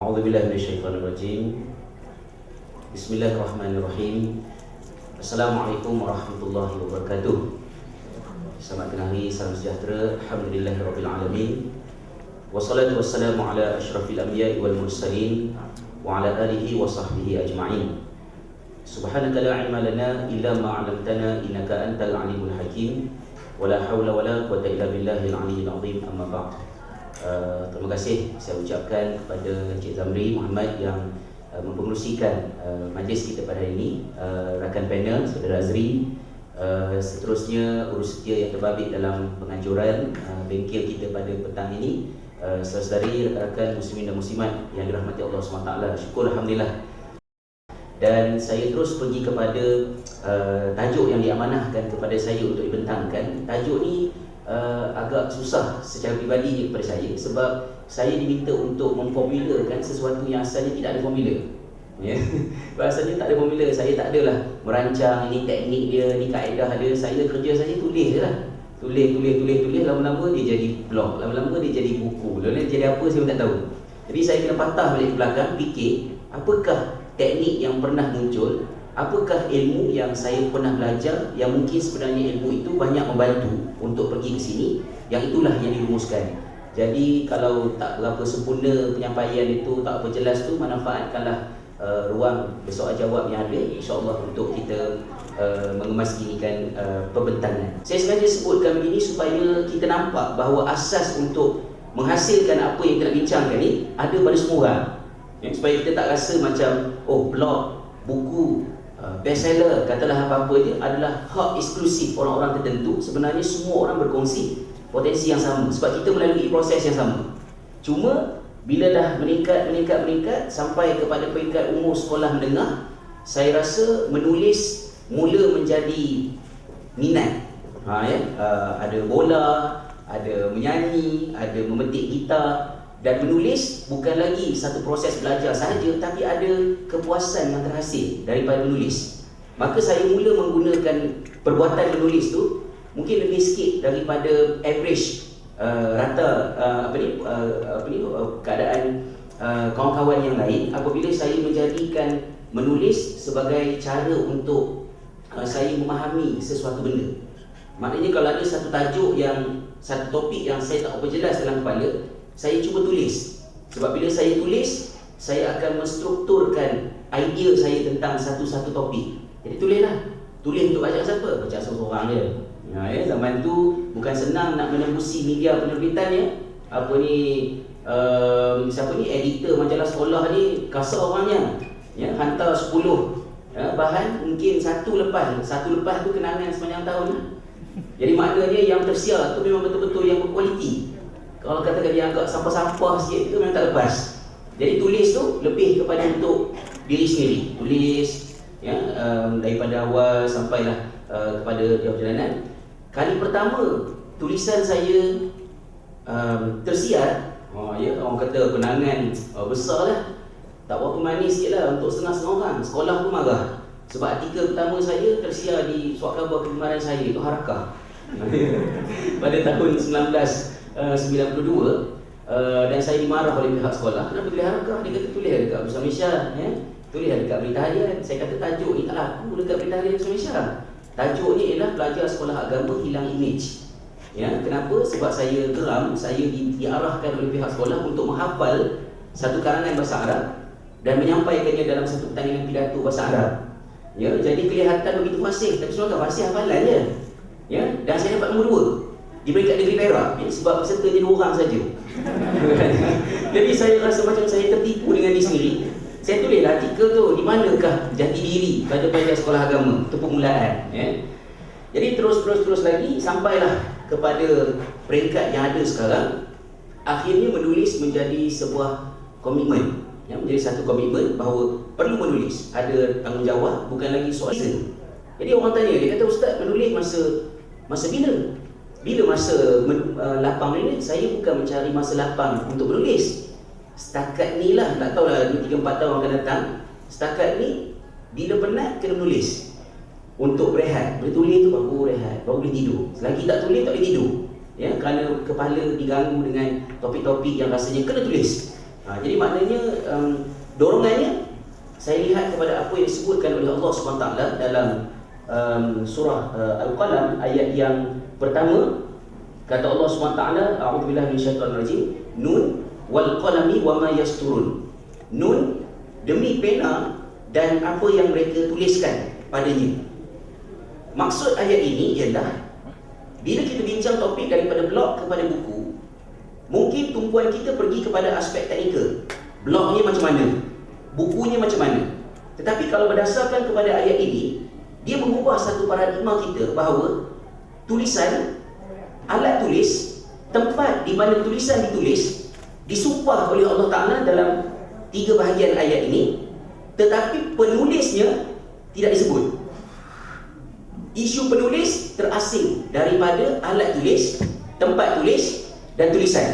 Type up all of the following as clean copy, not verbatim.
A'udzubillahi minasyaitonirrajim. Bismillahirrahmanirrahim. Assalamualaikum warahmatullahi wabarakatuh. Selamat tengah hari, salam sejahtera. Alhamdulillahirabbil alamin. Wassalatu wassalamu ala asyrafil anbiya'i wal mursalin wa ala alihi wa sahbihi ajma'in. Subhanaka la ilma lana illa ma 'allamtana innaka antal alimul hakim. Wala haula wala quwwata illa billahil aliyyil azim. Amma ba'd. Terima kasih saya ucapkan kepada Encik Zamri Muhammad yang mempengerusikan majlis kita pada hari ini, rakan panel Saudara Azri, seterusnya urus setia yang terbabit dalam penganjuran bengkel kita pada petang ini, saudari rakan-rakan muslimin dan muslimat yang dirahmati Allah SWT. Syukur Alhamdulillah. Dan saya terus pergi kepada tajuk yang diamanahkan kepada saya untuk dibentangkan. Tajuk ni agak susah secara peribadi kepada saya, sebab saya diminta untuk memformulakan sesuatu yang asalnya tidak ada formula. Ya. Bahasanya tak ada formula. Saya tak adalah merancang ini teknik dia, ni kaedah dia. Saya kerja saya tulis je lah. Tulis. Lama-lama dia jadi blog, lama-lama dia jadi buku, lama-lama dia jadi apa saya pun tak tahu. Jadi saya kena patah balik ke belakang, fikir apakah teknik yang pernah muncul, apakah ilmu yang saya pernah belajar yang mungkin sebenarnya ilmu itu banyak membantu untuk pergi ke sini, yang itulah yang dirumuskan. Jadi kalau tak berapa sempurna penyampaian itu, tak apa jelas tu, manfaatkanlah ruang bersoal jawab yang ada, insya-Allah, untuk kita mengemasginikan pembentangan. Saya sengaja sebutkan begini supaya kita nampak bahawa asas untuk menghasilkan apa yang kita nak bincangkan ni ada pada semua orang. Supaya kita tak rasa macam blog, buku, bestseller, katalah apa-apa dia adalah hak eksklusif orang-orang tertentu. Sebenarnya semua orang berkongsi potensi yang sama, sebab kita melalui proses yang sama. Cuma bila dah meningkat sampai kepada peringkat umur sekolah menengah, saya rasa menulis mula menjadi minat. Ada bola, ada menyanyi, ada memetik gitar. Dan menulis bukan lagi satu proses belajar sahaja, tapi ada kepuasan yang terhasil daripada menulis. Maka saya mula menggunakan perbuatan menulis tu mungkin lebih sikit daripada average rata keadaan kawan-kawan yang lain, apabila saya menjadikan menulis sebagai cara untuk saya memahami sesuatu benda. Maknanya kalau ada satu tajuk satu topik yang saya tak apa jelas dalam kepala, saya cuba tulis. Sebab bila saya tulis, saya akan menstrukturkan idea saya tentang satu-satu topik. Jadi tulislah. Tulis untuk baca siapa? Baca seorang je. Zaman tu bukan senang nak menembusi media penerbitan ya. Editor majalah sekolah ni kasar orangnya. Hantar 10 bahan, mungkin satu lepas tu kenangan sepanjang tahun. Jadi maknanya yang tersiar tu memang betul-betul yang berkualiti. Kalau katakan dia agak sampah-sampah sikit tu memang tak lepas. Jadi tulis tu lebih kepada untuk diri sendiri. Tulis daripada awal sampailah kepada perjalanan. Kali pertama tulisan saya tersiar, orang kata kenangan besar lah. Tak berapa manis sikit lah untuk setengah-setengah orang. Sekolah pun marah. Sebab artikel pertama saya tersiar di surat khabar kegemaran saya, itu Harakah. Pada tahun 1992, dan saya dimarah oleh pihak sekolah. Kenapa tulis Harakah? Dia kata tulis dekat Bursa Malaysia, tulis dekat Berita Harian. Saya kata tajuk ni tak laku dekat Berita Harian Bursa Malaysia. Tajuk ni ialah pelajar sekolah agama hilang imej. Kenapa? Sebab saya geram, saya diarahkan oleh pihak sekolah untuk menghafal satu karangan bahasa Arab dan menyampaikannya dalam satu pertandingan pidato bahasa Arab. Jadi kelihatan begitu fasih, tapi sebenarnya fasih hafalan je. Dan saya dapat nombor 2 di peringkat negeri Perak, sebab peserta jadi 2 orang saja. Jadi saya rasa macam saya tertipu dengan diri sendiri. Saya tulislah artikel tu, di manakah jati diri pelajar-pelajar sekolah agama, itu permulaan. Jadi terus lagi sampailah kepada peringkat yang ada sekarang. Akhirnya menulis menjadi sebuah komitmen, menjadi satu komitmen bahawa perlu menulis, ada tanggungjawab, bukan lagi soal. Jadi orang tanya, dia kata, Ustaz menulis masa bila? Bila masa lapang ni? Saya bukan mencari masa lapang untuk menulis. Setakat ni lah, tak tahulah 2-3-4 tahun akan datang. Setakat ni, bila penat kena menulis. Untuk berehat, boleh tulis tu baru rehat, baru boleh tidur. Selagi tak tulis tak boleh tidur. Kerana kepala diganggu dengan topik-topik yang rasanya kena tulis. Jadi maknanya dorongannya saya lihat kepada apa yang disebutkan oleh Allah SWT dalam surah Al-Qalam ayat yang pertama. Kata Allah SWT, a'udzubillahi minasyaitonir rajim, nun wal qalami wama yasturun. Nun, demi pena dan apa yang mereka tuliskan padanya. Maksud ayat ini ialah bila kita bincang topik daripada blog kepada buku, mungkin tumpuan kita pergi kepada aspek teknikal. Blognya macam mana, bukunya macam mana. Tetapi kalau berdasarkan kepada ayat ini, dia mengubah satu paradigma kita bahawa tulisan, alat tulis, tempat di mana tulisan ditulis disumpah oleh Allah Ta'ala dalam 3 bahagian ayat ini, tetapi penulisnya tidak disebut. Isu penulis terasing daripada alat tulis, tempat tulis dan tulisan.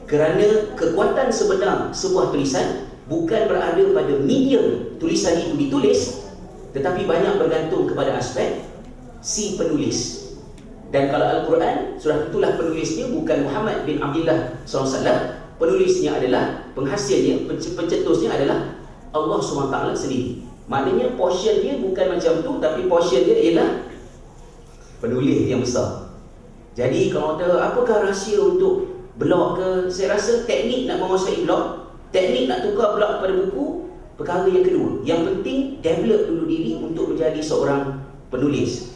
Kerana kekuatan sebenar sebuah tulisan bukan berada pada medium tulisan itu ditulis, tetapi banyak bergantung kepada aspek si penulis. Dan kalau Al-Quran, sudah itulah penulisnya bukan Muhammad bin Abdullah SAW. Penulisnya adalah, penghasilnya, pencetusnya adalah Allah SWT sendiri. Maknanya portion dia bukan macam tu, tapi portion dia ialah penulis yang besar. Jadi kalau ada apakah rahsia untuk blog ke, saya rasa teknik nak menguasai blog, teknik nak tukar blog kepada buku, perkara yang kedua. Yang penting develop dulu diri untuk menjadi seorang penulis.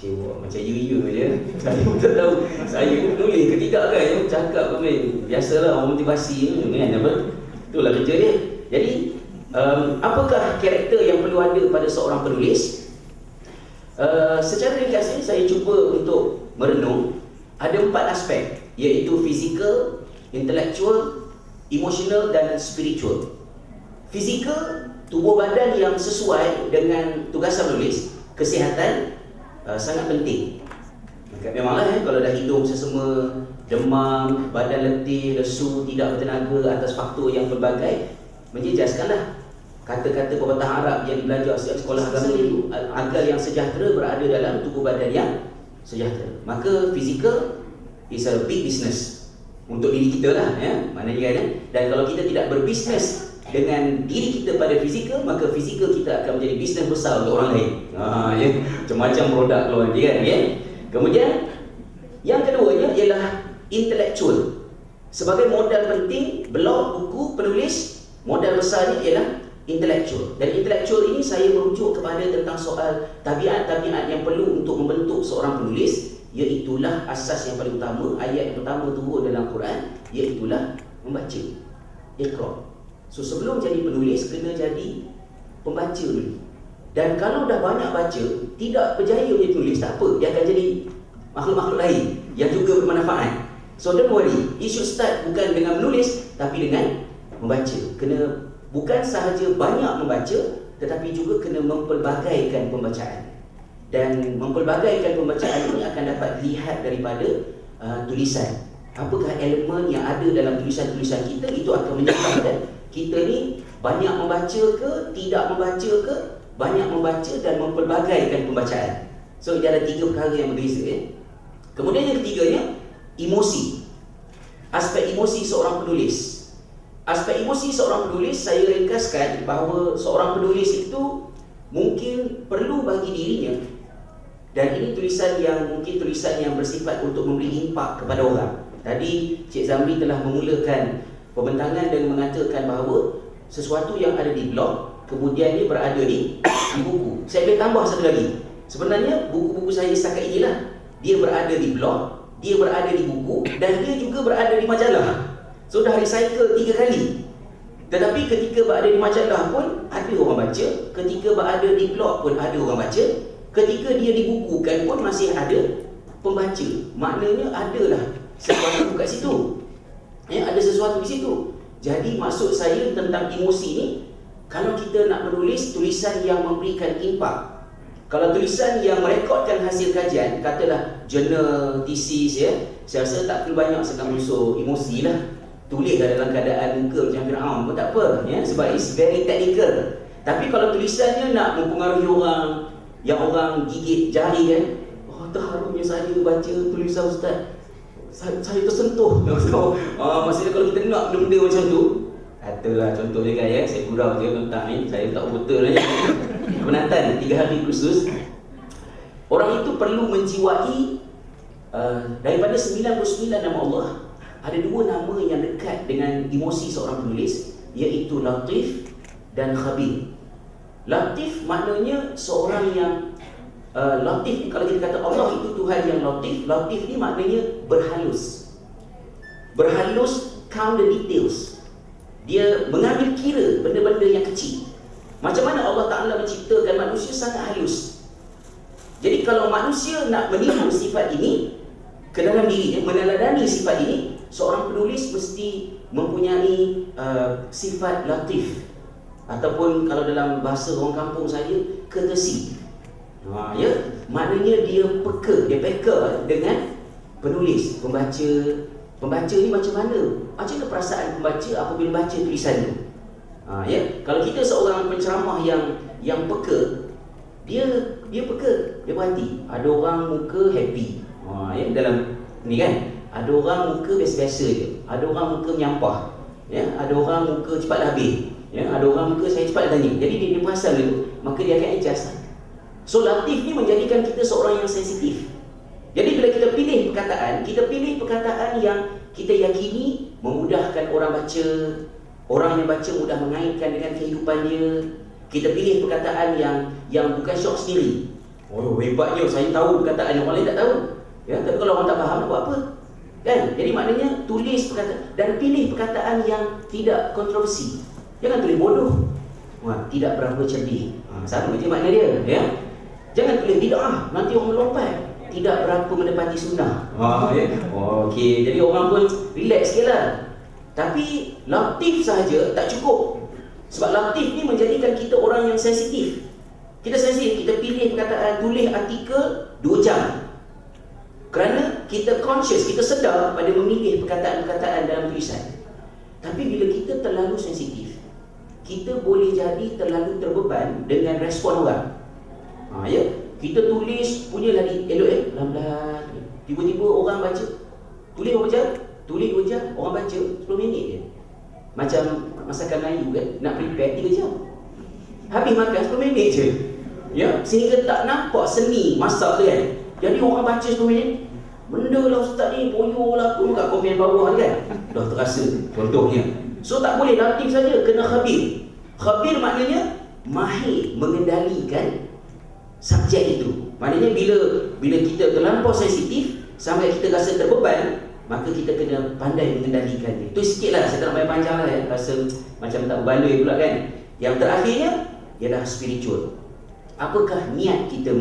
Macam you je. Saya pun tak tahu saya penulis ke tidak kan. Yang cakap pun biasalah orang motivasi kan, apa. Itulah kerja dia. Jadi apakah karakter yang perlu ada pada seorang penulis? Secara ringkasnya saya cuba untuk merenung. Ada 4 aspek, iaitu fizikal, intelektual, emosional dan spiritual. Fizikal, tubuh badan yang sesuai dengan tugasan menulis, kesihatan sangat penting. Memanglah kalau dah hidung sesama, demam, badan letih, lesu, tidak bertenaga atas faktor yang pelbagai, menjejaskanlah kata-kata pepatah Arab yang belajar sejak sekolah agama itu, agar yang sejahtera berada dalam tubuh badan yang sejahtera. Maka fizikal is a big business untuk diri kita lah, maknanya kan. Dan kalau kita tidak berbisnes dengan diri kita pada fizikal, maka fizikal kita akan menjadi bisnes besar untuk orang lain. Macam-macam produk keluar nanti kan. Kemudian yang keduanya ialah intellectual. Sebagai modal penting, blog, buku, penulis, modal besarnya ialah intellectual. Dan intellectual ini saya merujuk kepada tentang soal tabiat-tabiat yang perlu untuk membentuk seorang penulis, iaitulah asas yang paling utama. Ayat yang pertama turun dalam Quran, iaitulah membaca, Iqra. So sebelum jadi penulis, kena jadi pembaca dulu. Dan kalau dah banyak baca, tidak berjaya menjadi penulis, tak apa, dia akan jadi makhluk-makhluk lain yang juga bermanfaat. So don't worry, it should start bukan dengan menulis, tapi dengan membaca. Kena bukan sahaja banyak membaca, tetapi juga kena mempelbagaikan pembacaan. Dan mempelbagaikan pembacaan ini akan dapat dilihat daripada tulisan. Apakah elemen yang ada dalam tulisan-tulisan kita, itu akan menyebabkan kita ni banyak membaca ke, tidak membaca ke, banyak membaca dan mempelbagaikan pembacaan. So dia ada 3 perkara yang berbeza. Kemudian yang ketiganya, emosi. Aspek emosi seorang penulis. Aspek emosi seorang penulis, saya ringkaskan bahawa seorang penulis itu mungkin perlu bagi dirinya, dan ini tulisan yang mungkin tulisan yang bersifat untuk memberi impak kepada orang. Tadi Cik Zamri telah memulakan pembentangan dengan mengatakan bahawa sesuatu yang ada di blog kemudian dia berada di buku. Saya boleh tambah satu lagi. Sebenarnya buku-buku saya setakat inilah, dia berada di blog, dia berada di buku, dan dia juga berada di majalah. So dah recycle 3 kali. Tetapi ketika berada di majalah pun ada orang baca, ketika berada di blog pun ada orang baca, ketika dia dibukukan pun masih ada pembaca. Maknanya adalah sesuatu kat situ. Ada sesuatu di situ. Jadi maksud saya tentang emosi ni, kalau kita nak menulis tulisan yang memberikan impak, kalau tulisan yang merekodkan hasil kajian, katalah jurnal, thesis, saya rasa tak perlu banyak sangat unsur emosi lah. Tulislah dalam keadaan muka macam Fir'aun pun tak apa, sebab it's very technical. Tapi kalau tulisannya nak mempengaruhi orang, yang orang gigit jari kan, terharunya saya baca tulisan Ustaz, saya tersentuh. Maksudnya kalau kita nak benda-benda macam tu, Itulah contohnya kan ya, saya gurau je tentang ni, saya tak betul ni. Penatan 3 hari khusus. Orang itu perlu menjiwai daripada 99 nama Allah, ada 2 nama yang dekat dengan emosi seorang penulis, iaitu Latif dan Khabir. Latif maknanya seorang yang Latif ni, kalau kita kata Allah itu Tuhan yang Latif, Latif ni maknanya berhalus. Berhalus, count the details. Dia mengambil kira benda-benda yang kecil. Macam mana Allah Ta'ala menciptakan manusia sangat halus. Jadi kalau manusia nak meniru sifat ini ke dalam dirinya, meneladani sifat ini, seorang penulis mesti mempunyai sifat latif, ataupun kalau dalam bahasa orang kampung saya, courtesy. Ya, maknanya dia peka dengan penulis, pembaca. Pembaca ni macam mana? Macam mana perasaan pembaca apabila baca tulisan tu? Ya, kalau kita seorang penceramah yang peka, dia peka, dia berhati. Ada orang muka happy, ya, dalam ni kan. Ada orang muka biasa-biasa je. Ada orang muka menyampah, ya. Ada orang muka cepat habis, ya. Ada orang muka saya cepat tanya. Jadi dia perasan dulu, maka dia akan adjust. So latif ni menjadikan kita seorang yang sensitif. Jadi bila kita pilih perkataan yang kita yakini memudahkan orang baca, orang yang baca mudah mengaitkan dengan kehidupan dia. Kita pilih perkataan yang bukan syok sendiri. Oh, hebatnya saya tahu perkataan yang orang lain tak tahu. Ya, tapi kalau orang tak faham nak buat apa? Kan? Jadi maknanya tulis perkataan dan pilih perkataan yang tidak kontroversi. Jangan tulis bodoh. Tidak berapa cerdik. Sama je makna dia, ya. Jangan tulis bid'ah, nanti orang melompat. Tidak berapa mendapati sunnah. Ya. Okey, jadi orang pun relax sikitlah. Tapi latif sahaja tak cukup. Sebab latif ni menjadikan kita orang yang sensitif. Kita sensitif, kita pilih perkataan, tulis artikel 2 jam. Kerana kita conscious, kita sedar pada memilih perkataan-perkataan dalam tulisan. Tapi bila kita terlalu sensitif, kita boleh jadi terlalu terbeban dengan respon orang. Ya, kita tulis punyalah elok lambat. Tiba-tiba orang baca. Tulis berapa jam? Tulis 2 jam, orang baca 10 minit je. Macam masakan Melayu kan, nak prepare 3 jam. Habis makan 10 minit je. Ya, sehingga tak nampak seni masak tu kan. Jadi orang baca 10 minit, benda lah ustaz ni, boyo lah pun kat komen bawah kan. Dah terasa contohnya. So tak boleh latif saja, kena khabir. Khabir maknanya mahir mengendalikan subjek itu. Maknanya bila kita terlampau sensitif sampai kita rasa terbeban, maka kita kena pandai mengendalikannya. Itu sikit lah, saya tak nak banyak panjang lah ya. Rasa macam tak berbaloi pula kan. Yang terakhirnya ialah spiritual. Apakah niat kita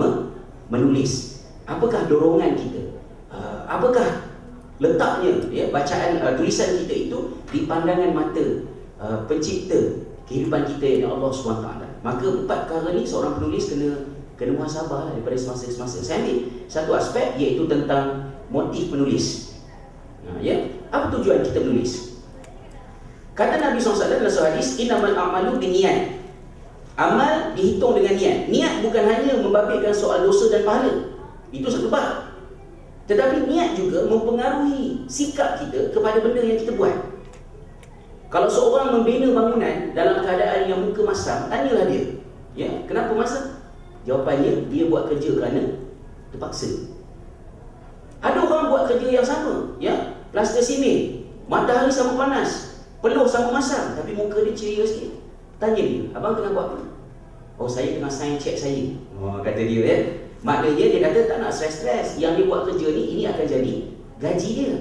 menulis? Apakah dorongan kita? Apakah letaknya ya, bacaan tulisan kita itu di pandangan mata pencipta kehidupan kita yang Allah SWT. Maka 4 perkara ni seorang penulis kena muhasabah daripada semasa ke semasa. Saya ambil satu aspek, iaitu tentang motif penulis. Ya, apa tujuan kita menulis? Kata Nabi SAW dalam satu hadis, innamal a'malu binniyat. Amal dihitung dengan niat. Niat bukan hanya membabitkan soal dosa dan pahala, itu satu bab. Tetapi niat juga mempengaruhi sikap kita kepada benda yang kita buat. Kalau seorang membina bangunan dalam keadaan yang muka masam, tanyalah dia, ya, kenapa masam? Jawapannya, dia buat kerja kerana terpaksa. Ada orang buat kerja yang sama, ya, plaster simen, matahari sama panas, peluh sama masam, tapi muka dia ceria sikit. Tanya dia, abang tengah buat apa? Oh, saya tengah sign check saya. Kata dia, ya. Maknanya dia kata tak nak stres-stres. Yang dia buat kerja ni, ini akan jadi gaji dia.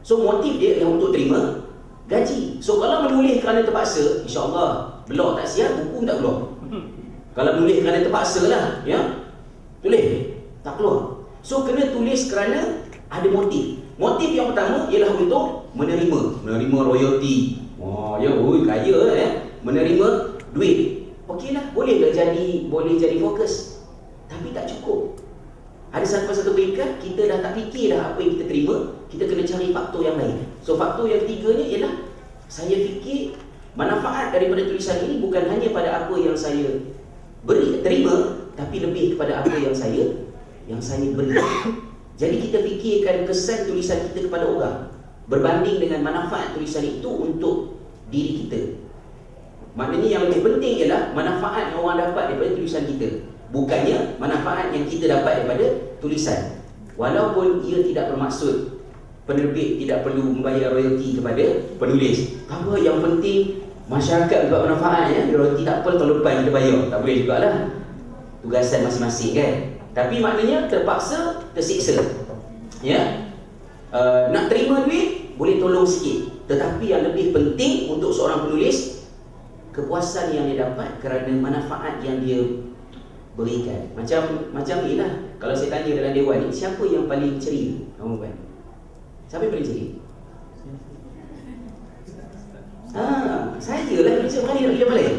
So motif dia yang untuk terima gaji. So kalau menulis kerana terpaksa, insya-Allah blog tak siap, buku tak keluar. Kalau menulis kerana terpaksa lah, ya, tulis tak keluar. So kena tulis kerana ada motif. Motif yang pertama ialah untuk menerima royalty. Ya, kaya ya. Menerima duit. Okeylah, boleh jadi fokus. Tapi tak cukup. Ada satu peringkat kita dah tak fikir dah apa yang kita terima, kita kena cari faktor yang lain. So faktor yang ketiganya ialah saya fikir manfaat daripada tulisan ini bukan hanya pada apa yang saya terima, tapi lebih kepada apa yang saya beri. Jadi kita fikirkan kesan tulisan kita kepada orang berbanding dengan manfaat tulisan itu untuk diri kita. Maknanya yang lebih penting ialah manfaat yang orang dapat daripada tulisan kita, bukannya manfaat yang kita dapat daripada tulisan. Walaupun ia tidak bermaksud penerbit tidak perlu membayar royalti kepada penulis. Apa yang penting masyarakat dapat manfaat ya. Royalti tak apa, tahun depan kita bayar. Tak boleh jugalah. Tugasan masing-masing kan. Tapi maknanya terpaksa, tersiksa. Ya. Nak terima duit boleh tolong sikit. Tetapi yang lebih penting untuk seorang penulis, kepuasan yang dia dapat kerana manfaat yang dia berikan. Macam ni lah. Kalau saya tanya dalam dewan ni, siapa yang paling ceria? Kamu kan? Siapa yang paling ceria? Saya lah yang ceria. Dia paling.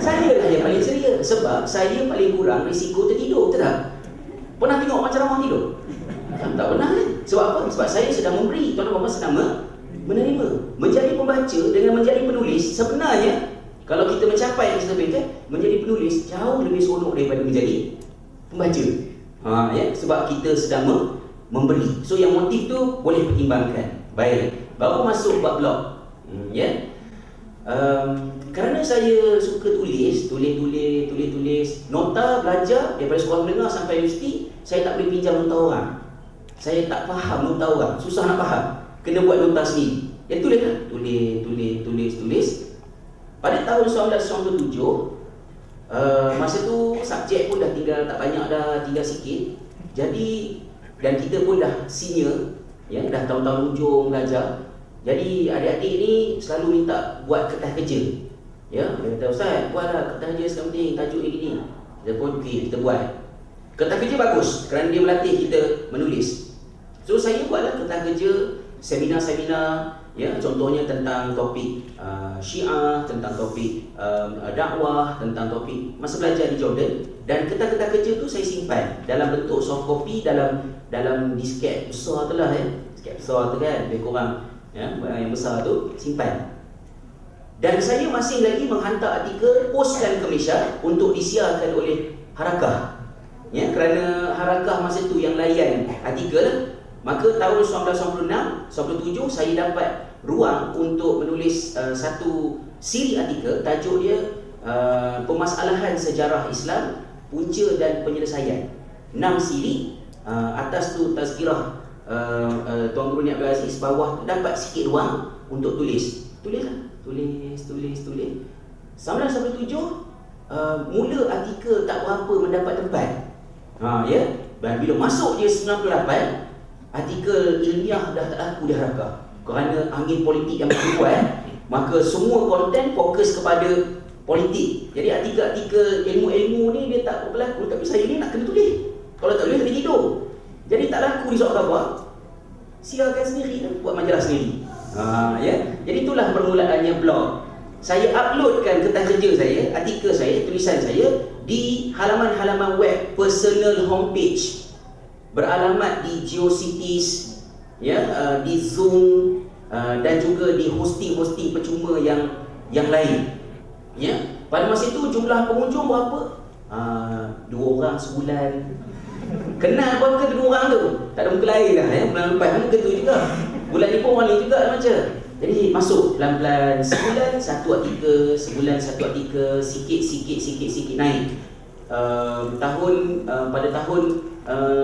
Saya lah yang paling ceria. Sebab saya paling kurang risiko tertidur. Betul tak? Pernah tengok macam ramah tidur? Tak pernah kan? Sebab apa? Sebab saya sedang memberi. Tuan-tuan sedang menerima. Menjadi pembaca dengan menjadi penulis, sebenarnya kalau kita mencapai yang kita inginkan, menjadi penulis jauh lebih seronok daripada menjadi pembaca. Ya, sebab kita sedang memberi. So yang motif tu boleh pertimbangkan. Baik, baru masuk bab blog. Ya. Kerana saya suka tulis nota belajar daripada sekolah menengah sampai universiti, saya tak boleh pinjam nota orang. Saya tak faham nota orang, susah nak faham. Kena buat nota sendiri. Ya tulis lah. Tulis. Pada tahun 1997, masa tu subjek pun dah tinggal tak banyak dah, tinggal sikit. Jadi, dan kita pun dah senior, ya, dah tahun-tahun hujung belajar. Jadi adik-adik ni selalu minta buat kertas kerja. Ya, dia kata, "Ustaz, buatlah kertas kerja sekarang, tajuk ni gini." Kita pun okey, kita buat. Kertas kerja bagus kerana dia melatih kita menulis. So saya buatlah kertas kerja, seminar-seminar, ya, contohnya tentang topik Syiah, tentang topik dakwah, tentang topik masa belajar di Jordan. Dan kertas-kertas kerja tu saya simpan dalam bentuk soft copy, dalam disket besar tu lah, ya. Disket besar tu kan, lebih kurang, ya, yang besar tu simpan. Dan saya masih lagi menghantar artikel, postkan ke Malaysia untuk disiarkan oleh Harakah. Ya, kerana Harakah masa tu yang layan artikel. Maka tahun 1996, 1997 saya dapat ruang untuk menulis satu siri artikel, tajuk dia Permasalahan Sejarah Islam, Punca dan Penyelesaian. 6 siri, atas tu tazkirah Tuan Guru Ni Abdul Aziz, bawah tu dapat sikit ruang untuk tulis. Tulislah, tulis. 1997 mula artikel tak berapa mendapat tempat. Ya, dan bila masuk je 98, artikel ilmiah dah tak laku di Harakah kerana angin politik yang begitu kuat. Maka semua konten fokus kepada politik. Jadi artikel-artikel ilmu-ilmu ni dia tak berlaku. Tapi saya ni nak kena tulis. Kalau tak tulis, kena tidur. Jadi tak laku di surat khabar. Siarkan sendiri, buat majalah sendiri. Ya. Jadi itulah permulaannya blog. Saya uploadkan kertas kerja saya, artikel saya, tulisan saya di halaman-halaman web personal homepage, beralamat di GeoCities, ya, di Zoom, dan juga di hosting-hosting percuma yang lain. Ya, pada masa itu jumlah pengunjung berapa? 2 orang sebulan. Kenal pun ke 2 orang tu? Tak ada muka lain lah, ya. Bulan lepas muka tu juga. Bulan ni pun orang ni juga lah macam. Jadi masuk pelan-pelan, sebulan satu artikel, sikit naik. Pada tahun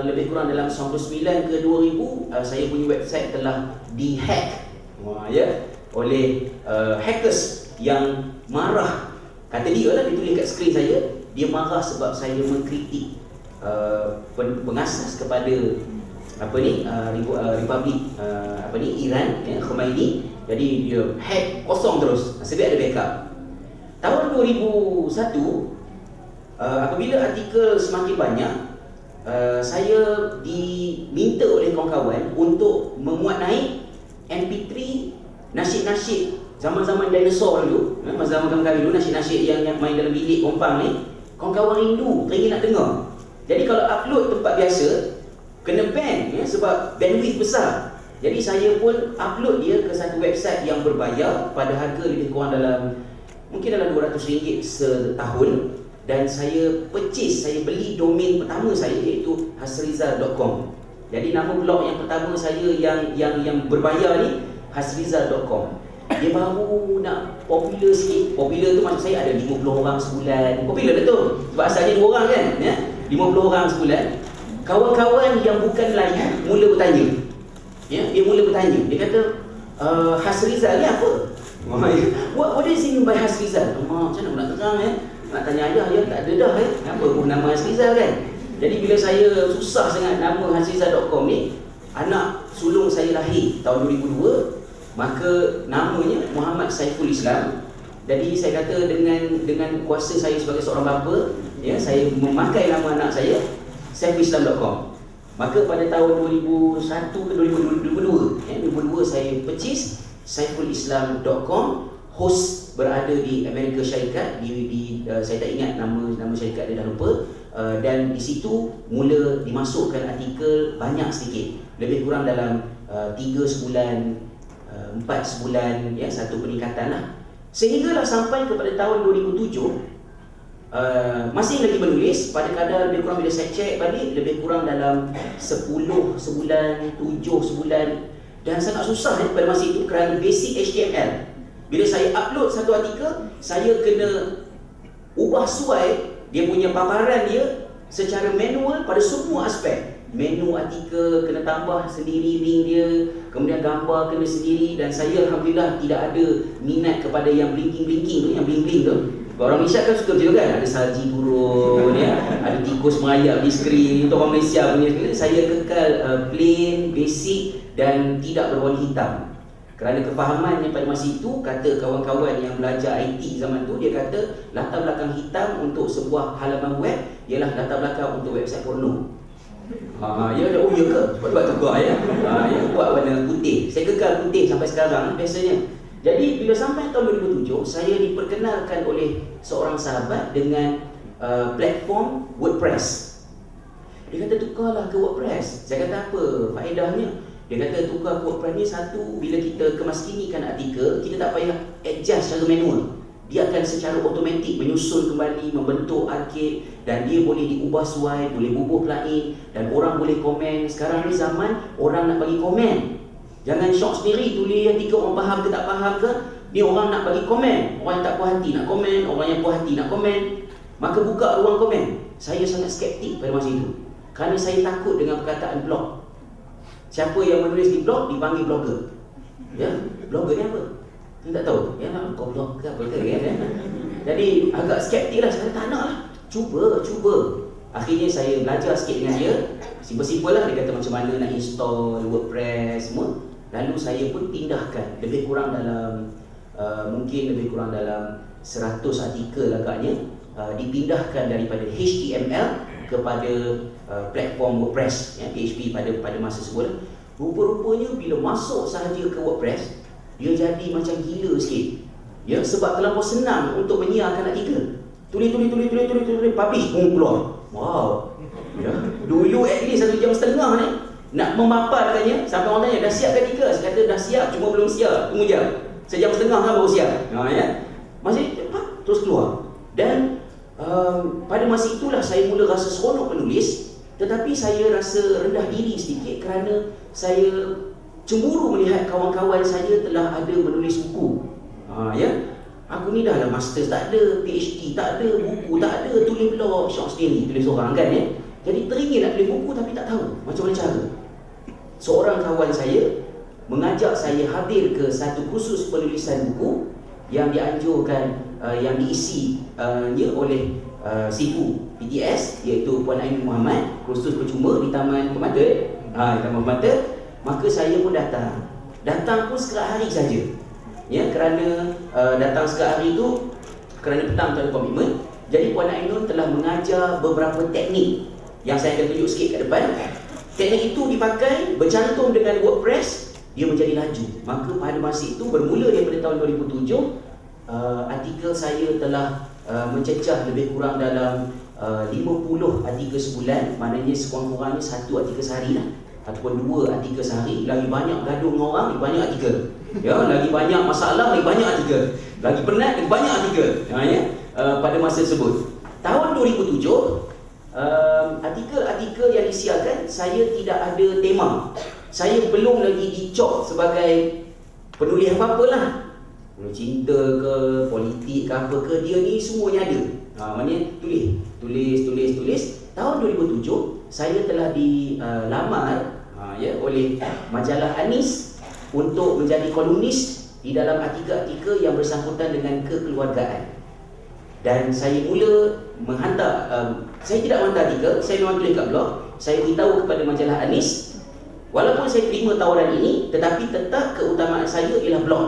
lebih kurang dalam 99 ke 2000, saya punya website telah dihack, ya, oleh hackers yang marah. Kata dia lah, dia tulis kat skrin saya, dia marah sebab saya mengkritik pengasas kepada Republik Iran, ya, Khomeini. Jadi dia hack kosong terus, nasib baik ada backup. Tahun 2001, apabila artikel semakin banyak, saya diminta oleh kawan-kawan untuk memuat naik MP3 nasyid-nasyid zaman-zaman dinosaur dulu, masa zaman kami dulu, nasyid-nasyid yang main dalam bilik kompang ni. Kawan-kawan rindu, teringin nak dengar. Jadi kalau upload tempat biasa, kena ban, ya, sebab bandwidth besar. Jadi saya pun upload dia ke satu website yang berbayar pada harga lebih kurang mungkin dalam RM200 setahun. Dan saya beli domain pertama saya, iaitu hasrizal.com. Jadi nama blog yang pertama saya yang berbayar ni hasrizal.com. Dia baru nak popular sikit. Popular tu maksud saya ada 50 orang sebulan. Popular tak tu? Sebab asalnya 2 orang kan, ya? 50 orang sebulan. Kawan-kawan yang bukan Melayu mula bertanya. Ya, dia mula bertanya. Dia kata, Hasrizal ni apa? What is it by Hasrizal? Macam mana nak terang nak tanya ayah, tak ada dah apa pun nama Hasrizal kan. Jadi bila saya susah sangat nama Hasrizal.com ni, anak sulung saya lahir tahun 2002, maka namanya Muhammad Saiful Islam. Jadi saya kata dengan kuasa saya sebagai seorang bapa, ya, saya memakai nama anak saya saifulislam.com. Maka pada tahun 2001 ke 2002, 2002 saya purchase saifulislam.com. Host berada di Amerika Syarikat, saya tak ingat nama syarikat dia, dah lupa. Dan di situ mula dimasukkan artikel banyak sedikit, lebih kurang dalam 3 sebulan, 4 sebulan, ya, satu peningkatan lah. Sehinggalah sampai kepada tahun 2007, masih lagi menulis pada kadar lebih kurang, bila saya cek balik, lebih kurang dalam 10 sebulan, 7 sebulan. Dan sangat susah pada masa itu kerana basic HTML. Bila saya upload satu artikel, saya kena ubah suai dia punya paparan dia secara manual pada semua aspek. Menu artikel kena tambah sendiri link dia, kemudian gambar kena sendiri. Dan saya Alhamdulillah tidak ada minat kepada yang blinking-blinking tu, yang bling-bling tu. Orang Malaysia kan suka macam tu kan, ada salji turun, ya, ada tikus merayap di skrin. Untuk orang Malaysia punya skrin, saya kekal plain, basic dan tidak berwarna hitam. Kerana kefahamannya pada masa itu, kata kawan-kawan yang belajar IT zaman tu, dia kata latar belakang hitam untuk sebuah halaman web ialah latar belakang untuk website porno. Ya, oh ya ke? Sebab buat tukar ya. Ya, buat warna putih. Saya kekal putih sampai sekarang biasanya. Jadi bila sampai tahun 2007, saya diperkenalkan oleh seorang sahabat dengan platform WordPress. Dia kata tukarlah ke WordPress. Saya kata apa faedahnya? Dia kata tukar ke WordPress ni, satu, bila kita kemaskinikan artikel, kita tak payah adjust secara manual. Dia akan secara automatik menyusun kembali, membentuk arkib, dan dia boleh diubah suai, boleh bubuh plugin, dan orang boleh komen. Sekarang ni zaman orang nak bagi komen. Jangan syok sendiri tulis artikel, orang faham ke tak faham ke. Ni orang nak bagi komen, orang yang tak puas hati nak komen, orang yang puas hati nak komen. Maka buka ruang komen. Saya sangat skeptik pada masa itu, kerana saya takut dengan perkataan blog. Siapa yang menulis di blog dipanggil blogger. Ya, blogger ni apa? Saya tak tahu. Ya, kau blog ke apa ke ya. Jadi agak skeptik lah. Saya tak nak lah. Cuba. Akhirnya saya belajar sikit dengan dia. Simple-simple lah. Dia kata macam mana nak install WordPress semua. Lalu saya pun pindahkan lebih kurang dalam mungkin lebih kurang dalam 100 artikel agaknya, dipindahkan daripada HTML kepada platform WordPress, ya, PHP pada masa sebulan. Rupa-rupanya bila masuk sahaja ke WordPress, dia jadi macam gila sikit. Ya, sebab terlampau senang untuk menyiarkan artikel. Tulis, publish, keluar. Wow. Ya, dulu at least 1 jam setengah ni nak memaparkannya, sampai orang tanya dah siap ke artikel? Saya kata dah siap, cuma belum siap. Tunggu jam. Sejam setengah kan baru siap. Ya. Masih terus keluar. Dan pada masa itulah saya mula rasa seronok menulis, tetapi saya rasa rendah diri sedikit kerana saya cemburu melihat kawan-kawan saya telah ada menulis buku. Ya, aku ni dah lah masters tak ada, PhD tak ada, buku tak ada, tulis blog, syok sendiri, tulis orang kan ya. Jadi teringin nak tulis buku tapi tak tahu macam mana cara. Seorang kawan saya mengajak saya hadir ke satu kursus penulisan buku yang dianjurkan, yang diisi oleh Sifu PTS, iaitu Puan Aini Muhammad, kursus percuma di Taman Permata. Di Taman Permata. Maka saya pun datang pun sekerat hari saja. Ya, kerana datang sekerat hari itu kerana petang tak ada komitmen. Jadi Puan Ainun telah mengajar beberapa teknik yang saya akan tunjuk sikit kat depan. Teknik itu dipakai bercantum dengan WordPress, dia menjadi laju. Maka pada masa itu, bermula daripada tahun 2007, artikel saya telah mencecah lebih kurang dalam 50 artikel sebulan. Maknanya sekurang-kurangnya 1 artikel sehari lah, ataupun 2 artikel sehari. Lagi banyak gaduh dengan orang, lagi banyak artikel. Ya, lagi banyak masalah, lagi banyak artikel. Lagi penat, lagi banyak artikel. Ya, pada masa tersebut. Tahun 2007, artikel-artikel yang disiarkan, saya tidak ada tema. Saya belum lagi dicop sebagai penulis apa-apa lah. cinta ke, politik ke apa ke, dia ni semuanya ada. Maknanya tulis. Tahun 2007 saya telah dilamar oleh majalah Anis untuk menjadi kolumnis di dalam artikel-artikel yang bersangkutan dengan kekeluargaan. Dan saya mula menghantar, saya tidak menghantar artikel, saya memang tulis kat blog. Saya beritahu kepada majalah Anis, walaupun saya terima tawaran ini, tetapi tetap keutamaan saya ialah blog.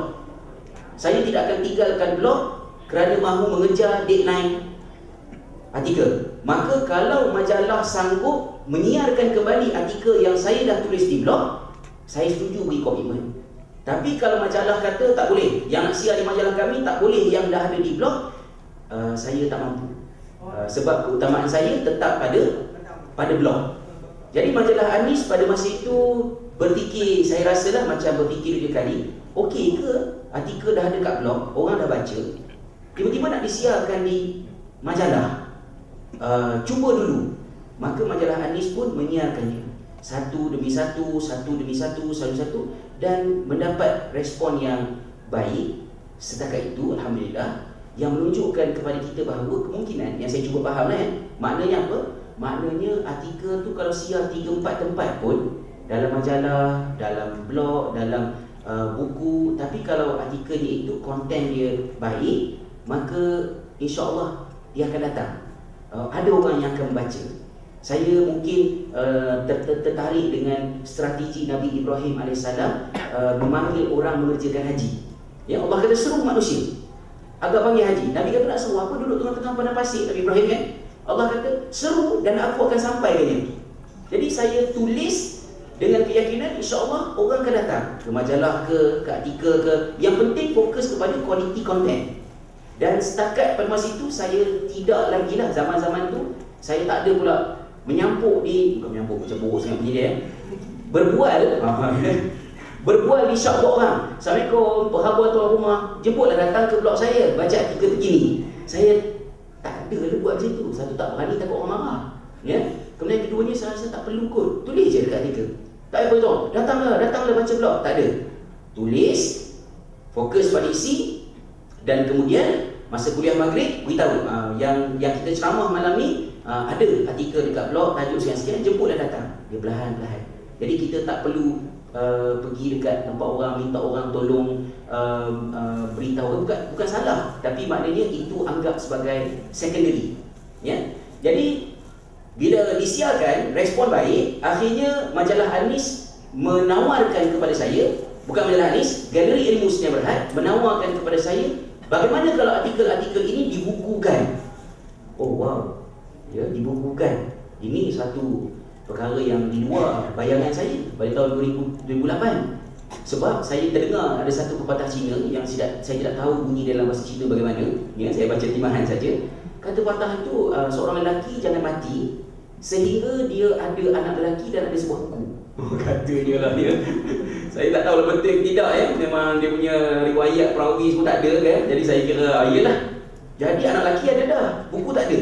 Saya tidak akan tinggalkan blog kerana mahu mengejar deadline artikel. Maka kalau majalah sanggup menyiarkan kembali artikel yang saya dah tulis di blog, saya setuju beri komitmen. Tapi kalau majalah kata tak boleh, yang nak siar di majalah kami tak boleh yang dah ada di blog, saya tak mampu. Sebab keutamaan saya tetap pada blog. Jadi majalah Anis pada masa itu berfikir, saya rasalah macam berfikir dua kali, okey ke artikel dah ada kat blog, orang dah baca, tiba-tiba nak disiarkan di majalah. Cuba dulu. Maka majalah Anis pun menyiarkannya satu demi satu, dan mendapat respon yang baik setakat itu, alhamdulillah, yang menunjukkan kepada kita bahawa kemungkinan, yang saya cuba faham maknanya apa? Maknanya artikel tu kalau siar 3-4 tempat pun, dalam majalah, dalam blog, dalam buku, tapi kalau artikelnya itu konten dia baik, maka insya-Allah dia akan datang. Ada orang yang akan membaca. Saya mungkin tertarik dengan strategi Nabi Ibrahim AS memanggil orang mengerjakan haji. Ya, Allah kata seru manusia agak panggil haji. Nabi kata nak seru apa, duduk tengah-tengah padang pasir. Nabi Ibrahim kan, Allah kata seru dan aku akan sampaikannya. Jadi saya tulis dengan keyakinan insya-Allah orang akan datang ke majalah ke artikel ke. Yang penting fokus kepada quality content. Dan setakat pada masa itu saya tidak lagi lah, zaman-zaman tu saya tak ada pula menyampuk di, bukan menyampuk macam buruk sangat bunyi dia, berbual di shop orang. Assalamualaikum, apa khabar tuan rumah, jemputlah datang ke blog saya, baca artikel terkini. Saya tak ada lah buat macam tu. Satu, tak berani, takut orang marah, ya. Kemudian keduanya saya rasa tak perlu kot, tulis je dekat artikel. Tak apa tuan, datanglah baca blog. Tak ada, tulis, fokus pada isi. Dan kemudian masa kuliah maghrib beritahu yang kita ceramah malam ni ada artikel dekat blog, tajuk sekian-sekian, jemputlah datang. Dia perlahan-lahan. Jadi kita tak perlu pergi dekat tempat orang, minta orang tolong beritahu. Bukan salah, tapi maknanya itu anggap sebagai secondary, ya. Jadi bila disiarkan, respon baik, akhirnya majalah Anis menawarkan kepada saya, bukan majalah Anis, Galeri Ilmu Sedia Berhad menawarkan kepada saya, bagaimana kalau artikel-artikel ini dibukukan? Oh wow, ya, dibukukan. Ini satu perkara yang di luar bayangan saya pada tahun 2008. Sebab saya terdengar ada satu pepatah Cina yang saya tidak tahu bunyi dalam bahasa Cina bagaimana, ya, saya baca terjemahan saja. Kata patah itu, seorang lelaki jangan mati sehingga dia ada anak lelaki dan ada sebuah buku. Katanya lah dia. Saya tak tahu lah betul tidak, ya. Memang dia punya riwayat perawi semua tak ada kan. Jadi saya kira iyalah. Jadi anak lelaki ada dah, buku tak ada.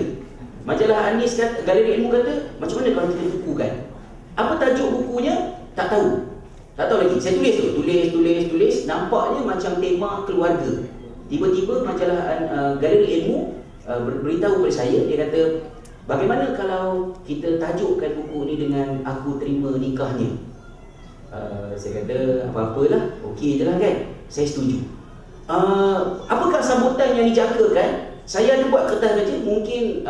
Majalah Anis kata, Galeri Ilmu kata, macam mana kalau kita bukukan? Apa tajuk bukunya? Tak tahu. Tak tahu lagi. Saya tulis, nampaknya macam tema keluarga. Tiba-tiba majalah Galeri Ilmu beritahu kepada saya, dia kata, bagaimana kalau kita tajukkan buku ni dengan Aku Terima Nikahnya? Saya kata, apa-apalah, okey je lah kan. Saya setuju. Apakah sambutan yang dijangkakan? Saya ada buat kertas kerja, mungkin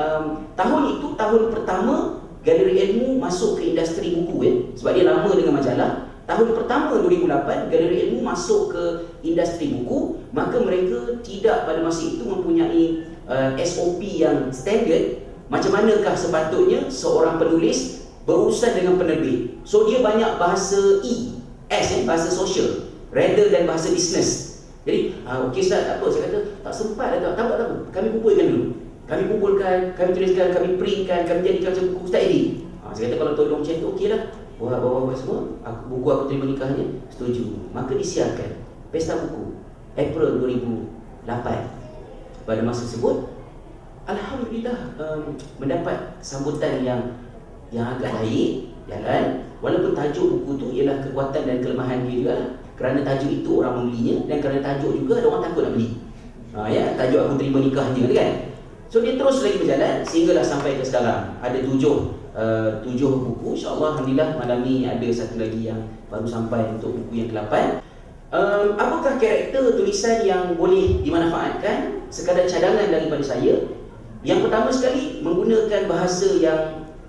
tahun itu, tahun pertama Galeri Ilmu masuk ke industri buku, ya. Sebab dia lama dengan majalah. Tahun pertama 2008, Galeri Ilmu masuk ke industri buku. Maka mereka tidak pada masa itu mempunyai SOP yang standard. Macam manakah sepatutnya seorang penulis berurusan dengan penerbit. So dia banyak bahasa bahasa sosial, rather than bahasa business. Jadi, okey Ustaz, tak apa, saya kata, tak sempat lah, tak apa, kami kumpulkan dulu. Kami tuliskan, kami printkan, kami jadikan macam buku Ustaz Edi. Saya kata, kalau tolong macam tu, okey lah. Bawa semua, buku Aku Terima Nikahnya, setuju. Maka disiarkan, Pesta Buku, April 2008. Pada masa tersebut, alhamdulillah, mendapat sambutan yang agak baik, ya kan? walaupun tajuk buku tu ialah kekuatan dan kelemahan dia juga lah. Kerana tajuk itu orang membelinya, dan kerana tajuk juga ada orang takut nak beli. Ya, tajuk Aku Terima Nikahnya tu kan. So dia terus lagi berjalan sehinggalah sampai ke sekarang. Ada tujuh buku. InsyaAllah, alhamdulillah malam ni ada satu lagi yang baru sampai untuk buku yang ke-8. Apakah karakter tulisan yang boleh dimanfaatkan? Sekadar cadangan daripada saya. Yang pertama sekali, menggunakan bahasa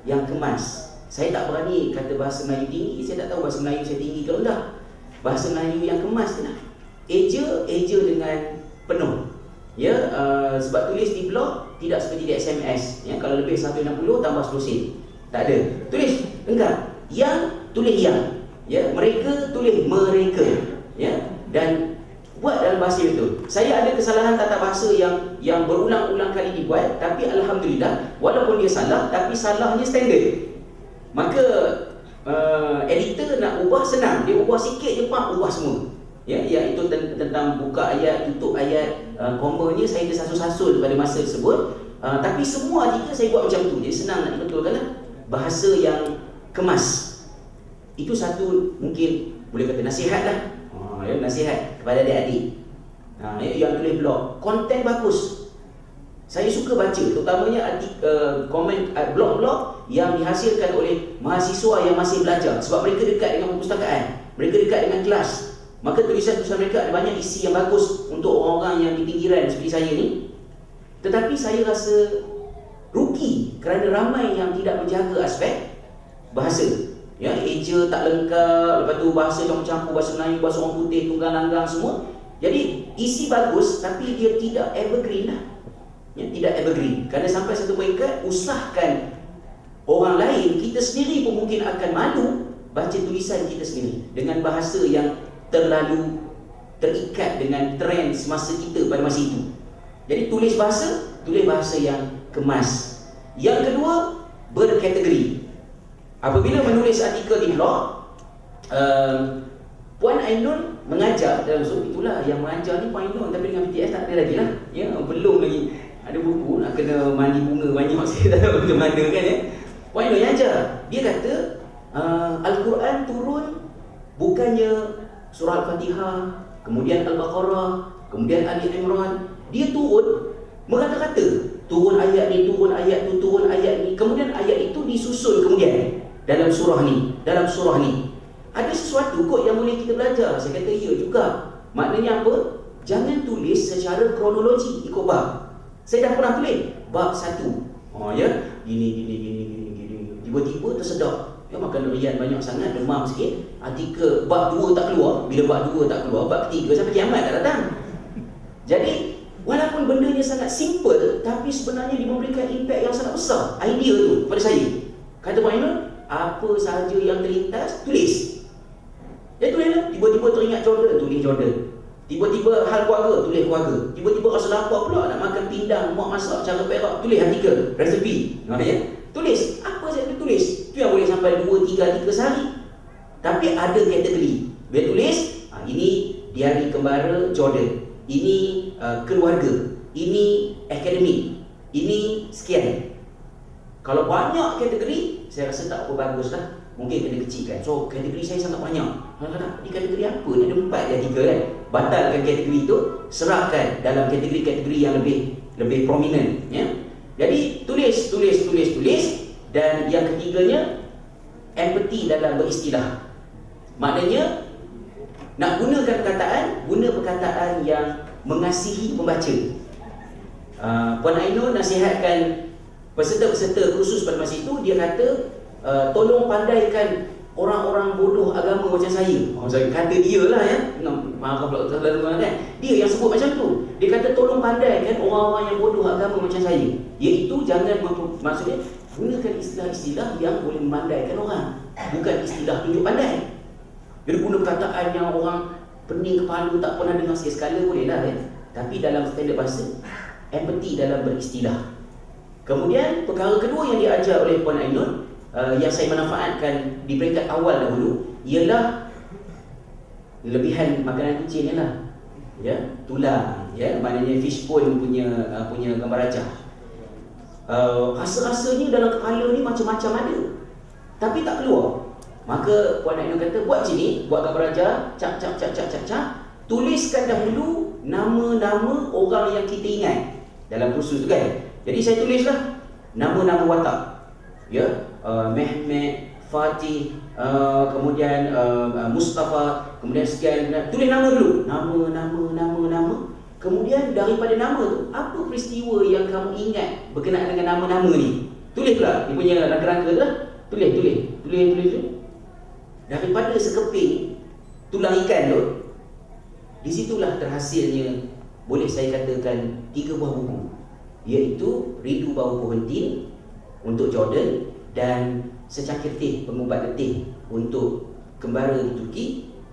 yang kemas. Saya tak berani kata bahasa Melayu tinggi. Saya tak tahu bahasa Melayu saya tinggi ke rendah. Bahasa Melayu yang kemas tu lah. Eja dengan penuh. Ya, sebab tulis di blog tidak seperti di SMS. Ya, kalau lebih 160 tambah 10 sen. Tak ada. Tulis enggak. Yang tulis yang. Ya, mereka tulis mereka. Ya, dan buat dalam bahasa itu. Saya ada kesalahan tata bahasa yang berulang-ulang kali dibuat, tapi alhamdulillah walaupun dia salah, tapi salahnya standard. Maka editor nak ubah senang, dia ubah sikit je pak, ubah semua. Ya, iaitu tentang buka ayat, tutup ayat, komanya saya tersasul-sasul pada masa tersebut. Tapi semua jika saya buat macam tu, jadi senang nak dibetulkan lah. Bahasa yang kemas. Itu satu mungkin boleh kata nasihat lah. Ya, nasihat kepada adik-adik yang tulis blog. Konten bagus. Saya suka baca, terutamanya komen blog-blog yang dihasilkan oleh mahasiswa yang masih belajar. Sebab mereka dekat dengan perpustakaan, mereka dekat dengan kelas. Maka tulisan-tulisan mereka ada banyak isi yang bagus untuk orang-orang yang di pinggiran seperti saya ni. Tetapi saya rasa rugi kerana ramai yang tidak menjaga aspek bahasa. Ya, eja tak lengkap, lepas tu bahasa campur-campur, bahasa Melayu, bahasa orang putih, tunggang langgang semua. Jadi isi bagus tapi dia tidak evergreen lah. Ya, tidak evergreen. Kerana sampai satu peringkat, usahkan orang lain, kita sendiri pun mungkin akan malu baca tulisan kita sendiri dengan bahasa yang terlalu terikat dengan trend semasa kita pada masa itu. Jadi tulis bahasa yang kemas. Yang kedua, berkategori. Apabila menulis artikel di blog, Puan Ainun mengajar dalam Zoom, itulah yang mengajar ni Puan Ainun, tapi dengan BTS tak ada lagi lah. Ya, belum lagi ada buku, nak kena mandi bunga banyak, saya tak tahu macam mana kan ya. Puan Ainun yang ajar, dia kata Al-Quran turun bukannya surah Al-Fatihah, kemudian Al-Baqarah, kemudian Ali Imran. Dia turun berkata-kata, turun ayat ni, turun ayat tu, turun ayat ni, kemudian ayat itu disusun kemudian dalam surah ni, dalam surah ni. Ada sesuatu kot yang boleh kita belajar. Saya kata ya juga. Maknanya apa? Jangan tulis secara kronologi ikut bab. Saya dah pernah tulis bab 1. Ya, gini. Tiba-tiba tersedak. Ya, makan durian banyak sangat, demam sikit. Artikel bab 2 tak keluar. Bila bab 2 tak keluar, bab 3 sampai kiamat tak datang. Jadi walaupun bendanya sangat simple, tapi sebenarnya dia memberikan impact yang sangat besar. Idea tu pada saya. Kata Puan Ainun, apa sahaja yang terlintas, tulis. Dia tulis lah. Tiba-tiba teringat Jordan, tulis Jordan. Tiba-tiba hal keluarga, tulis keluarga. Tiba-tiba rasa lapar pula nak makan pindang, muak masak cara Perak, tulis artikel, resepi. Ya? Tulis. Apa saya boleh tulis? Tu yang boleh sampai 2, 3 artikel sehari. Tapi ada kategori. Bila tulis, ini diari kembara Jordan. Ini keluarga. Ini akademik. Ini sekian. Kalau banyak kategori, saya rasa tak apa bagus lah. Mungkin kena kecilkan. So, kategori saya sangat banyak. Ini kategori apa? Ini ada 4 dan 3 kan? Batalkan kategori itu, serahkan dalam kategori-kategori yang lebih prominent. Ya? Jadi, tulis. Dan yang ketiganya, empathy dalam beristilah. Maknanya, nak gunakan perkataan, guna perkataan yang mengasihi pembaca. Puan Ainun nasihatkan peserta-peserta khusus pada masa itu, dia kata tolong pandaikan orang-orang bodoh agama macam saya. Saya kata dia lah ya. Marah pula kan. Dia yang sebut macam tu. Dia kata tolong pandaikan orang-orang yang bodoh agama macam saya. Iaitu jangan maksudnya gunakan istilah-istilah yang boleh memandaikan orang, bukan istilah tunjuk pandai. Dia guna perkataan yang orang pening kepala tak pernah dengar sekali boleh lah ya. Tapi dalam standard bahasa, empathy dalam beristilah. Kemudian perkara kedua yang diajar oleh Puan Ainun, yang saya manfaatkan di peringkat awal dahulu, ialah lebihan makanan kucing ni lah. Ya, tulang, ya, maknanya fishbone punya gambar rajah. Rasa-rasanya dalam kepala ni macam-macam ada, tapi tak keluar. Maka Puan Ainul kata, buat macam ni, buat gambar raja, cap, tuliskan dahulu nama-nama orang yang kita ingat dalam kursus tu kan. Jadi saya tulislah nama-nama watak, ya, Mehmet, Fatih, kemudian Mustafa, kemudian sekian, tulis nama dulu, nama. Kemudian daripada nama tu, apa peristiwa yang kamu ingat berkenaan dengan nama-nama ni? Tulis pula, dia punya rangka-rangka tu lah. Tulis. Daripada sekeping tulang ikan tu, disitulah terhasilnya, boleh saya katakan, 3 buah buku, iaitu Rindu Bau Pohon Tin untuk Jordan dan Secangkir Teh Pengubat Letih untuk Kembara di Turki.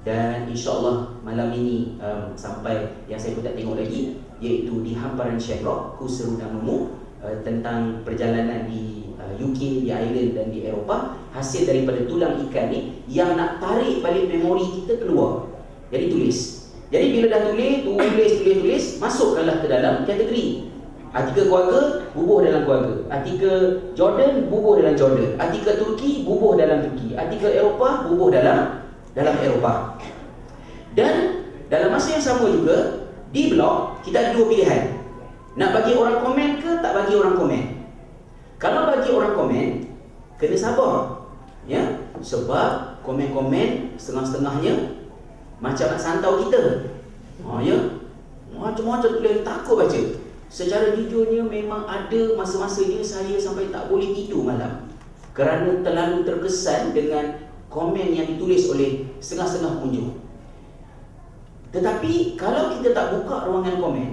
Dan insyaAllah malam ini sampai yang saya pun tak tengok lagi, iaitu Di Hamparan Sherlock, Ku Seru Namamu, tentang perjalanan di UK, di Ireland dan di Eropah, hasil daripada tulang ikan ni yang nak tarik balik memori kita keluar. Jadi tulis. Jadi bila dah tulis, masukkanlah ke dalam kategori. Artikel keluarga, bubuh dalam keluarga. Artikel Jordan, bubuh dalam Jordan. Artikel Turki, bubuh dalam Turki. Artikel Eropah, bubuh dalam Eropah. Dan dalam masa yang sama juga, di blog kita ada 2 pilihan. Nak bagi orang komen ke tak bagi orang komen? Kalau bagi orang komen, kena sabar, ya, sebab komen-komen setengah-setengahnya macam nak santau kita. Ya, macam-macam tulis, takut baca. Secara jujurnya memang ada masa-masanya saya sampai tak boleh tidur malam kerana terlalu terkesan dengan komen yang ditulis oleh setengah-setengah pengunjung. Tetapi kalau kita tak buka ruangan komen,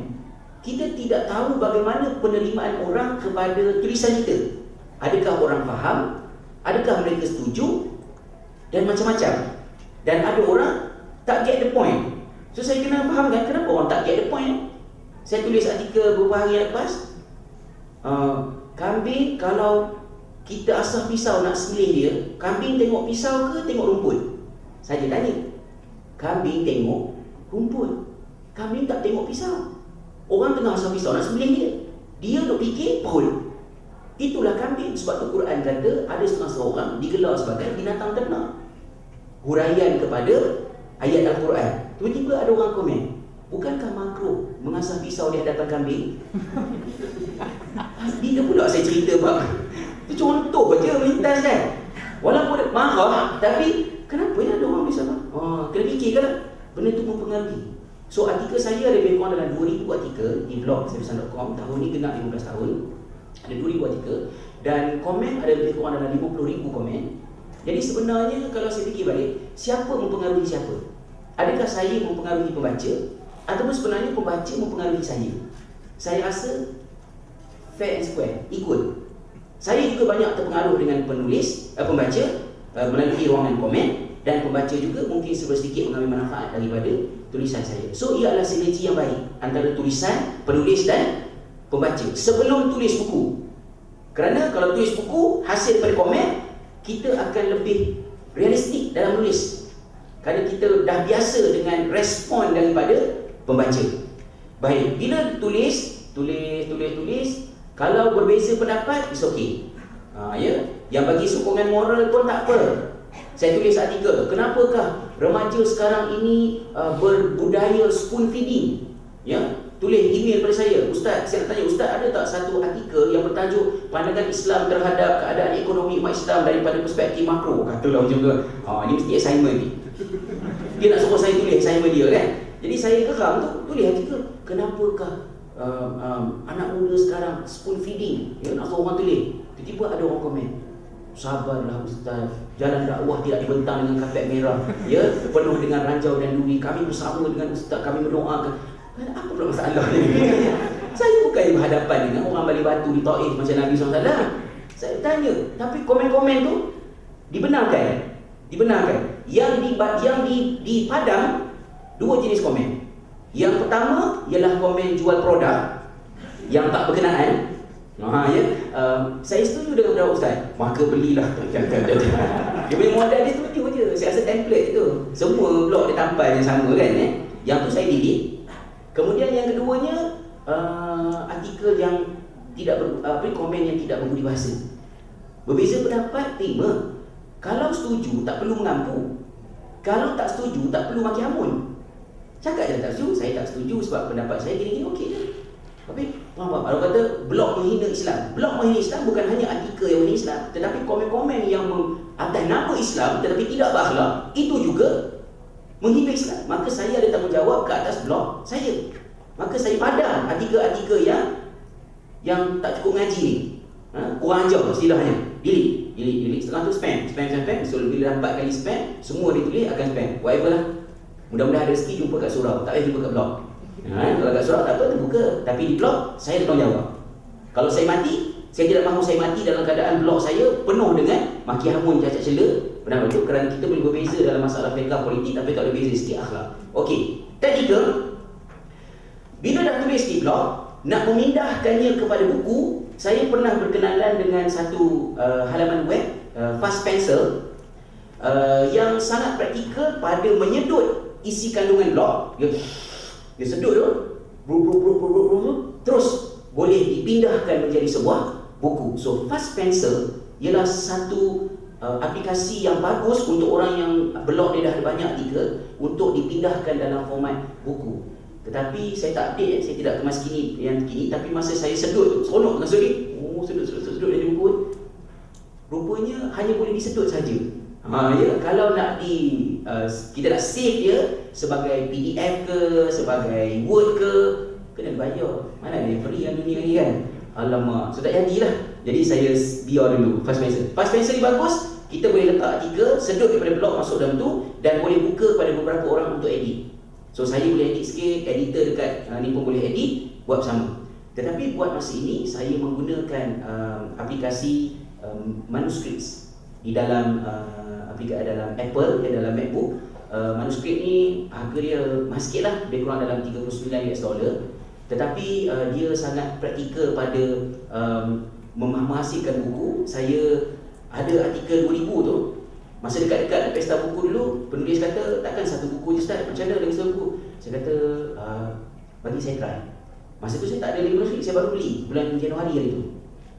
kita tidak tahu bagaimana penerimaan orang kepada tulisan kita. Adakah orang faham? Adakah mereka setuju? Dan macam-macam. Dan ada orang tak get the point. So saya kena fahamkan kenapa orang tak get the point. Saya tulis artikel beberapa hari yang lepas, kambing kalau kita asah pisau nak sembelih dia, kambing tengok pisau ke tengok rumput? Saya tanya. Kambing tengok rumput, kambing tak tengok pisau. Orang tengah asah pisau nak sembelih dia, dia duk fikir perut. Itulah kambing. Sebab tu Quran kata ada setengah orang digelar sebagai binatang ternak. Huraian kepada ayat Al-Quran. Tiba-tiba ada orang komen, bukankah makruh mengasah pisau di hadapan kambing? Bila pula saya cerita bab itu contoh je melintas kan. Walaupun marah, tapi kenapa ya ada orang bisa kena fikirkan benda tu mempengaruhi. So artikel saya ada lebih kurang dalam 2000 artikel di blog servisan.com. Tahun ni genap 15 tahun. Ada 2000 artikel dan komen ada lebih kurang dalam 50,000 komen. Jadi sebenarnya kalau saya fikir balik, siapa mempengaruhi siapa? Adakah saya mempengaruhi pembaca ataupun sebenarnya pembaca mempengaruhi saya? Saya rasa fair and square, ikut. Saya juga banyak terpengaruh dengan penulis, pembaca melalui ruangan komen, dan pembaca juga mungkin sedikit mengambil manfaat daripada tulisan saya. So ia adalah sinergi yang baik antara tulisan, penulis dan pembaca sebelum tulis buku. Kerana kalau tulis buku, hasil daripada komen, kita akan lebih realistik dalam menulis. Kerana kita dah biasa dengan respon daripada pembaca. Baik, bila tulis, kalau berbeza pendapat, it's okay. Ya, yang bagi sokongan moral pun tak apa. Saya tulis artikel, kenapakah remaja sekarang ini berbudaya spoon feeding? Ya, tulis email pada saya, Ustaz, saya nak tanya Ustaz, ada tak satu artikel yang bertajuk pandangan Islam terhadap keadaan ekonomi umat Islam daripada perspektif makro? Katalah macam tu. Ini mesti assignment ni. Dia nak suruh saya tulis assignment dia kan. Jadi saya geram tu, tulis artikel, kenapakah anak muda sekarang spoon feeding? Ya, nak suruh orang tulis. Tiba-tiba ada orang komen, sabarlah Ustaz, jalan dakwah tidak dibentang dengan kapet merah, ya, penuh dengan ranjau dan duri. Kami bersama dengan Ustaz, kami mendoakan. Apa pula masalah ni? Saya bukan berhadapan dengan orang balik batu di Taif macam Nabi SAW. Saya tanya, tapi komen-komen tu dibenarkan. Yang di Padang, 2 jenis komen. Yang pertama ialah komen jual produk yang tak berkenaan. Saya setuju dengan pendapat Ustaz, maka belilah. Dia punya modal dia setuju je. Saya rasa template tu, semua blog dia tampal yang sama kan. Yang tu saya delete. Kemudian yang keduanya, artikel yang tidak komen yang tidak berbudi bahasa. Berbeza pendapat, terima. Kalau setuju tak perlu mengampu. Kalau tak setuju tak perlu maki hamun. Cakap je tak setuju, saya tak setuju sebab pendapat saya gini-gini, okey je. Tapi kalau kata blog menghina Islam, blog menghina Islam bukan hanya artikel yang menghina Islam, tetapi komen-komen yang atas nama Islam tetapi tidak berakhlak, itu juga menghina Islam. Maka saya ada tanggungjawab ke atas blog saya. Maka saya padam artikel-artikel yang tak cukup ngaji ni. Kurang ajar istilahnya. Delete. Setengah tu spam. So bila 4 kali spam, semua ditulis akan spam. Whatever lah. Mudah-mudahan ada rezeki jumpa kat surau. Tak payah jumpa kat blog. Kalau kat surau tak apa, terbuka. Tapi di blog, saya ada tanggungjawab. Kalau saya mati, saya tidak mahu saya mati dalam keadaan blog saya penuh dengan maki hamun, cacat cela. Pendapat itu kerana kita boleh berbeza dalam masalah fiqh politik, tapi tak ada beza sikit akhlak. Okey. Ketiga, bila dah tulis di blog, nak memindahkannya kepada buku, saya pernah berkenalan dengan satu halaman web, Fast Pencil, yang sangat praktikal pada menyedut isi kandungan blog. Dia sedut tu, terus boleh dipindahkan menjadi sebuah buku. So Fast Pencil ialah satu aplikasi yang bagus untuk orang yang blog dia dah ada banyak artikel untuk dipindahkan dalam format buku. Tetapi saya tak update, saya tidak kemas kini yang kini. Tapi masa saya sedut, seronok dengan sedut ni, sedut dari buku, rupanya hanya boleh disedut saja. Ya, kalau nak kita nak save dia sebagai PDF ke, sebagai Word ke, kena bayar. Mana ada free yang dunia ni kan? Alamak, so tak jadilah. Jadi saya biar dulu Fast Pencil. Fast Pencil ni bagus, kita boleh letak artikel, sedut daripada blog masuk dalam tu, dan boleh buka pada beberapa orang untuk edit. So saya boleh edit sikit, editor dekat ni pun boleh edit, buat bersama. Tetapi buat masa ini saya menggunakan aplikasi manuscripts di dalam dalam Apple, dalam MacBook. Manuscript ni harga dia mahal sikit lah, lebih kurang dalam $39. Tetapi dia sangat praktikal pada menghasilkan buku. Saya ada artikel 2000 tu. Masa dekat-dekat pesta buku dulu, penulis kata, takkan satu buku je Ustaz, macam mana dengan satu buku? Saya kata, bagi saya try. Masa tu saya tak ada lagi manuskrip, saya baru beli bulan Januari hari tu.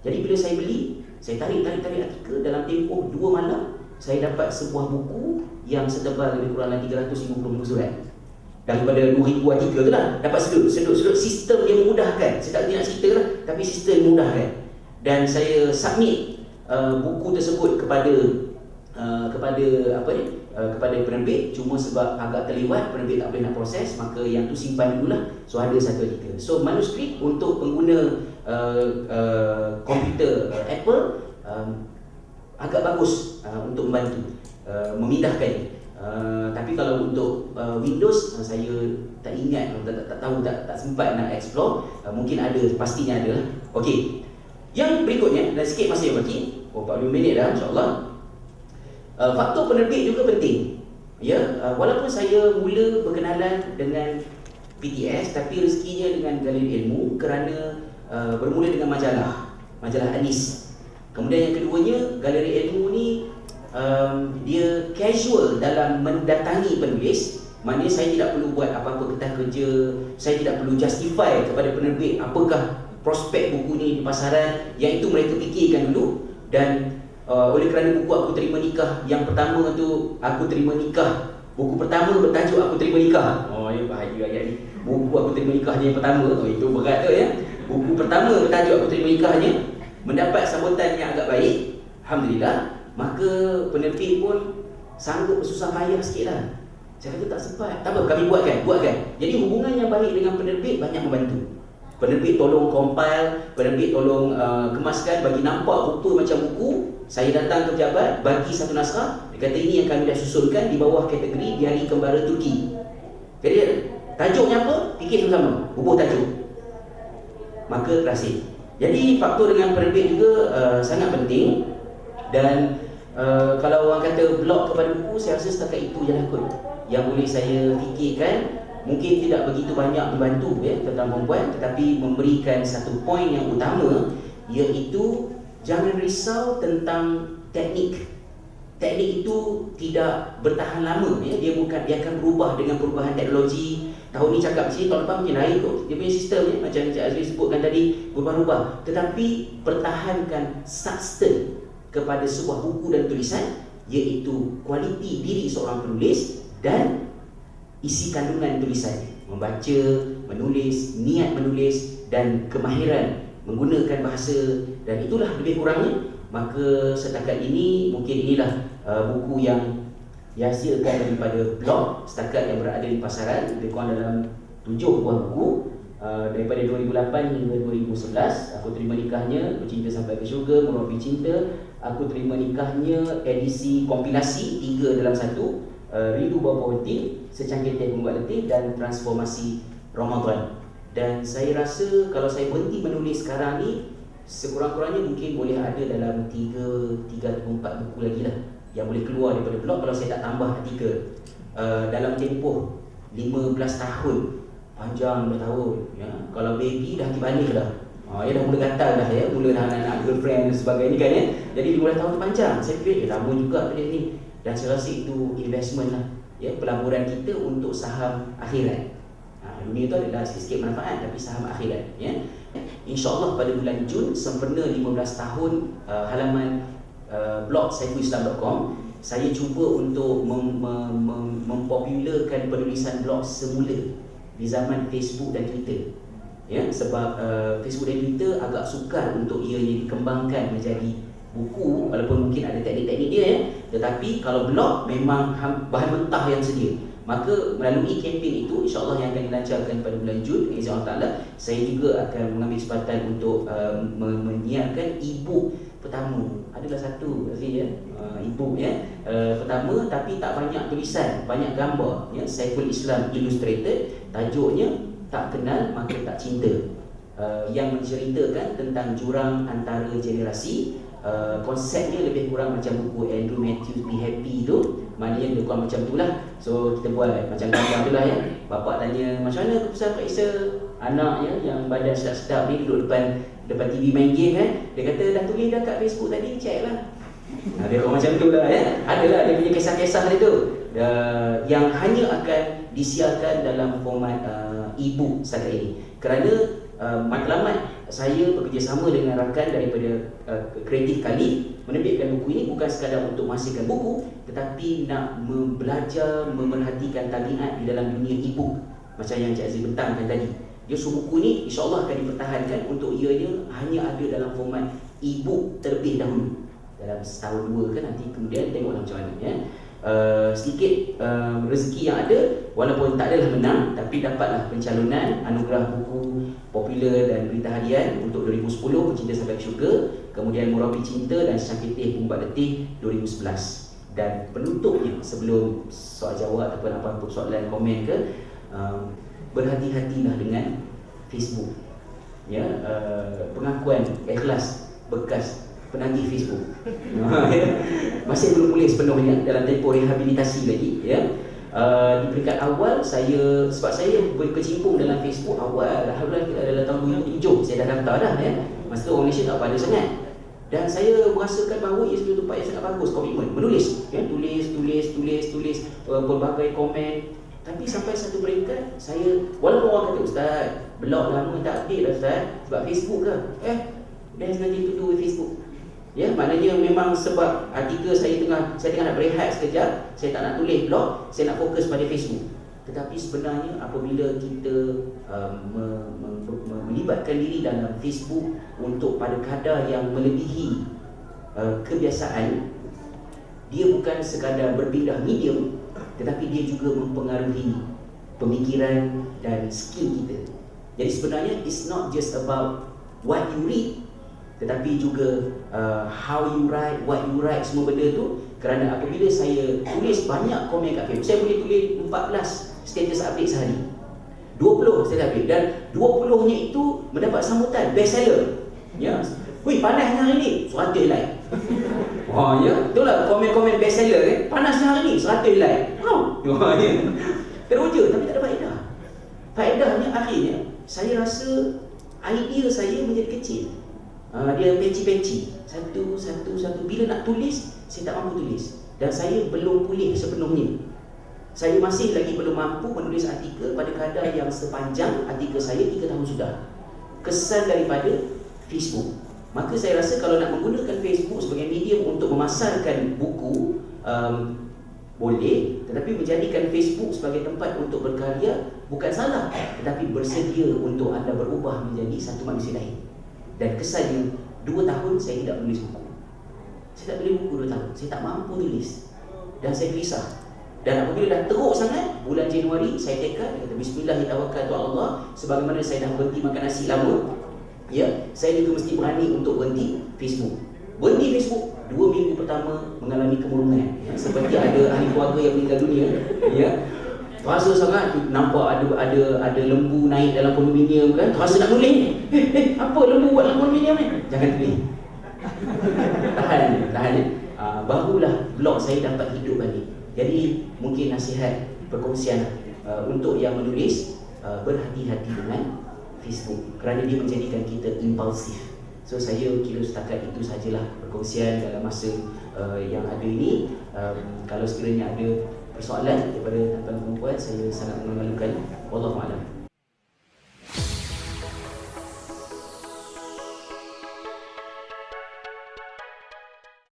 Jadi bila saya beli, saya tarik artikel, dalam tempoh 2 malam, saya dapat sebuah buku yang setebal lebih kurang 350 muka surat. Daripada 2000 artikel tu lah, dapat sedut. Sistem yang memudahkan. Saya tak nak cerita lah, tapi sistem yang memudahkan. Dan saya submit buku tersebut kepada penerbit. Cuma sebab agak terlewat, penerbit tak boleh nak proses, maka yang tu simpan dululah. So ada satu artikel. So manuskrip untuk pengguna komputer Apple agak bagus untuk membantu memindahkan. Tapi kalau untuk Windows, saya tak ingat, tak tahu, tak sempat nak explore. Mungkin ada, pastinya ada lah. Okey. Yang berikutnya, dan sikit masa yang baki, 45 minit dah insyaAllah. Faktor penerbit juga penting. Ya, walaupun saya mula berkenalan dengan PTS, tapi rezekinya dengan Galeri Ilmu kerana bermula dengan majalah Anis. Kemudian yang keduanya, Galeri Ilmu ni dia casual dalam mendatangi penulis. Maknanya saya tidak perlu buat apa-apa ketah kerja, saya tidak perlu justify kepada penerbit apakah prospek buku ni di pasaran. Yang itu mereka fikirkan dulu. Dan oleh kerana buku Aku Terima Nikah yang pertama tu, Aku Terima Nikah, buku pertama bertajuk Aku Terima Nikah. Oh ya, bahagia ayat ni. Buku Aku Terima Nikahnya yang pertama, itu berat tu ya. Buku pertama bertajuk Aku Terima Nikahnya mendapat sambutan yang agak baik, alhamdulillah. Maka penerbit pun sanggup bersusah payah sikit lah. Saya kata tak sempat, tak apa, kami buatkan. Jadi hubungan yang baik dengan penerbit banyak membantu. Penerbit tolong compile, penerbit tolong kemaskan, bagi nampak rupa macam buku. Saya datang ke pejabat, bagi satu naskah. Dia kata ini yang kami dah susunkan di bawah kategori di Hari Kembara Turki. Jadi tajuknya apa? Fikir sama-sama, bubuh tajuk. Maka terhasil. Jadi faktor dengan penerbit juga sangat penting. Dan kalau orang kata blog kepada buku, saya rasa setakat itu je lah kot yang boleh saya fikirkan. Mungkin tidak begitu banyak membantu tentang perempuan, tetapi memberikan satu poin yang utama, iaitu jangan risau tentang teknik. Teknik itu tidak bertahan lama, dia akan berubah dengan perubahan teknologi. Tahun ni cakap sini, tahun depan mungkin lain kot. Dia punya sistem macam Encik Azri sebutkan tadi, berubah-ubah. Tetapi pertahankan substance kepada sebuah buku dan tulisan, iaitu kualiti diri seorang penulis dan isi kandungan tulisan, membaca, menulis, niat menulis dan kemahiran menggunakan bahasa, dan itulah lebih kurangnya. Maka setakat ini mungkin inilah buku yang dihasilkan daripada blog setakat yang berada di pasaran, lebih kurang dalam 7 buah buku. Daripada 2008 hingga 2011, Aku Terima Nikahnya, Bercinta Sampai ke Syurga, Merapi Cinta, Aku Terima Nikahnya edisi kompilasi 3 dalam 1, Rindu Bawah Pohon, Secangkir Teh Pembuat Letih, dan Transformasi Ramadan. Dan saya rasa kalau saya berhenti menulis sekarang ni, sekurang-kurangnya mungkin boleh ada dalam 3 atau 4 buku lagi lah yang boleh keluar daripada blog kalau saya tak tambah artikel. Dalam tempoh 15 tahun, panjang 2 tahun ya. Kalau baby dah balik dah. Ya dah mula gatal dah ya, mula dah nak girlfriend dan sebagainya kan ya. Jadi 15 tahun tu panjang. Saya fikir lama juga benda ni. Dan saya rasa itu investment lah ya, pelaburan kita untuk saham akhirat. Dunia tu adalah sikit-sikit manfaat, tapi saham akhirat ya. InsyaAllah pada bulan Jun sempena 15 tahun halaman blog saifulislam.com, saya cuba untuk mempopularkan penulisan blog semula di zaman Facebook dan Twitter ya, sebab Facebook dan Twitter agak sukar untuk ianya dikembangkan menjadi buku, walaupun mungkin ada teknik-teknik dia ya, tetapi kalau blog memang bahan mentah yang sedia. Maka melalui kempen itu insyaAllah yang akan dilancarkan pada bulan Jun, insya Allah Ta'ala, saya juga akan mengambil kesempatan untuk menyiarkan e-book pertama. Adalah satu ya, e-book ya, pertama, tapi tak banyak tulisan, banyak gambar ya, Saiful Islam Illustrated, tajuknya Tak Kenal Maka Tak Cinta, yang menceritakan tentang jurang antara generasi. Konsepnya lebih kurang macam buku Andrew Matthews Be Happy tu, maknanya lebih kurang macam tu lah. So kita buat macam gambar tu lah ya. Bapak tanya macam mana keputusan Pak Isa, anak ya yang badan sedap-sedap ni duduk depan TV main game kan. Dia kata dah tulis dah kat Facebook tadi, check lah. Dia kurang macam tu lah ya. Adalah dia punya kisah-kisah dia tu, yang hanya akan disiarkan dalam format e-book saat ini. Kerana matlamat saya bekerjasama dengan rakan daripada Kreatif Kali menerbitkan buku ini bukan sekadar untuk menghasilkan buku, tetapi nak belajar memerhatikan tabiat di dalam dunia e-book macam yang Cik Aziz bentangkan tadi. Dia buku ini insyaAllah akan dipertahankan untuk ianya hanya ada dalam format e-book terlebih dahulu. Dalam setahun 2 kan, nanti kemudian tengoklah macam mana ya. Sedikit rezeki yang ada, walaupun tak adalah menang, tapi dapatlah pencalonan anugerah buku popular dan berita harian untuk 2010 Bercinta Sampai ke Syurga, kemudian Merapi Cinta dan Secangkir Teh Pembuat Letih 2011. Dan penutupnya, sebelum soal jawab ataupun apa-apa soalan komen ke, berhati-hatilah dengan Facebook ya. Pengakuan ikhlas bekas penagih Facebook masih belum pulih sepenuhnya, dalam tempoh rehabilitasi lagi ya. Di peringkat awal saya, sebab saya berkecimpung dalam Facebook awal, alhamdulillah dalam tahun 2007 saya dah daftar dah ya. Masa tu orang Malaysia tak pada sangat, dan saya merasakan bahawa ia satu tempat yang sangat bagus, komitmen menulis ya, tulis berbagai komen. Tapi sampai satu peringkat saya, walaupun orang kata Ustaz blog lama tak update lah Ustaz, sebab Facebook ke? There's nothing to do with Facebook ya, maknanya memang sebab artikel saya tengah nak berehat sekejap, saya tak nak tulis blog, saya nak fokus pada Facebook. Tetapi sebenarnya apabila kita melibatkan diri dalam Facebook untuk pada kadar yang melebihi kebiasaan, dia bukan sekadar berpindah medium, tetapi dia juga mempengaruhi pemikiran dan skill kita. Jadi sebenarnya it's not just about what you read, tetapi juga how you write, what you write, semua benda tu. Kerana apabila saya tulis banyak komen kat Facebook, saya boleh tulis 14 status update sehari, 20 status update, dan 20-nya itu mendapat sambutan bestseller ya. Wih, panasnya hari ni 100 like. Wah ya, itulah komen-komen bestseller kan. Panasnya hari ni 100 like. Wah ya. Teruja tapi tak ada faedah. Faedahnya akhirnya saya rasa idea saya menjadi kecil. Dia peci-peci, satu. Bila nak tulis, saya tak mampu tulis, dan saya belum pulih sepenuhnya. Saya masih lagi belum mampu menulis artikel pada kadar yang sepanjang artikel saya 3 tahun sudah. Kesan daripada Facebook. Maka saya rasa kalau nak menggunakan Facebook sebagai medium untuk memasarkan buku, boleh, tetapi menjadikan Facebook sebagai tempat untuk berkarya bukan salah, tetapi bersedia untuk anda berubah menjadi satu manusia lain. Dan kesannya 2 tahun saya tidak menulis buku. Saya tak boleh buku 2 tahun. Saya tak mampu tulis. Dan saya gelisah. Dan apabila dah teruk sangat, bulan Januari saya tekad, kata bismillahirrahmanirrahim Allah, sebagaimana saya dah berhenti makan nasi lama, ya, saya juga mesti berani untuk berhenti Facebook. Berhenti Facebook 2 minggu pertama mengalami kemurungan, ya, seperti ada ahli keluarga yang meninggal dunia, ya. Terasa sangat, nampak ada lembu naik dalam kondominium kan, terasa nak nulis. Apa lembu buat dalam kondominium ni? Jangan tulis. Tahan. Barulah blog saya dapat hidup balik. Jadi mungkin nasihat perkongsian untuk yang menulis, berhati-hati dengan Facebook kerana dia menjadikan kita impulsif. So saya kira setakat itu sajalah perkongsian dalam masa yang ada ini. Kalau sekiranya ada persoalan daripada tuan-tuan dan puan, saya sangat mengalukan. Wallahualam.